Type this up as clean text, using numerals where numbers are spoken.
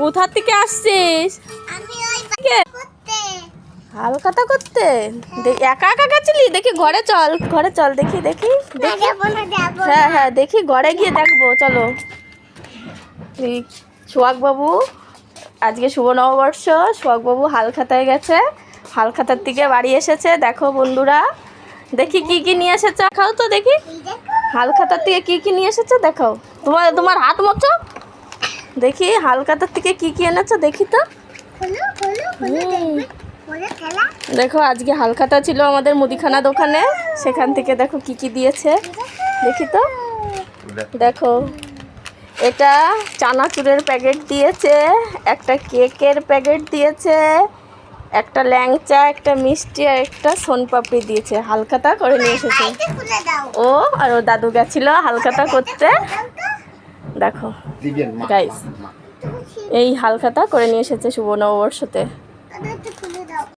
কোথা থেকে আসছিস? হালখাতা করতে একা একা গেছিলি? দেখি ঘরে চল, ঘরে চল, দেখি দেখি। হ্যাঁ হ্যাঁ দেখি, ঘরে গিয়ে দেখবো, চলো। সোহাগবাবু আজকে শুভ নববর্ষ, সোহাগবাবু হালখাতায় গেছে, হালখাতার থেকে বাড়ি এসেছে। দেখো বন্ধুরা, দেখি কি কি নিয়ে এসেছে, দেখাও তো দেখি। হালখাতার থেকে কি কি নিয়ে এসেছে দেখাও। তোমার হাত মোছো দেখি, হালখাতার থেকে কি কি এনেছো দেখি তো। দেখো আজকে হালখাতা ছিল আমাদের মুদিখানা দোকানে, সেখান থেকে দেখো কি কি দিয়েছে দেখি তো। দেখো এটা চানাচুরের প্যাকেট দিয়েছে, একটা কেকের প্যাকেট দিয়েছে, একটা ল্যাংচা, একটা মিষ্টি আর একটা সোনপাপড়ি দিয়েছে। হালখাতা করে নিয়ে এসেছে ও, আর ও দাদু গেছিল হালখাতা করতে। দেখো গাইস, এই হালখাতা করে নিয়ে এসেছে শুভ নববর্ষতে।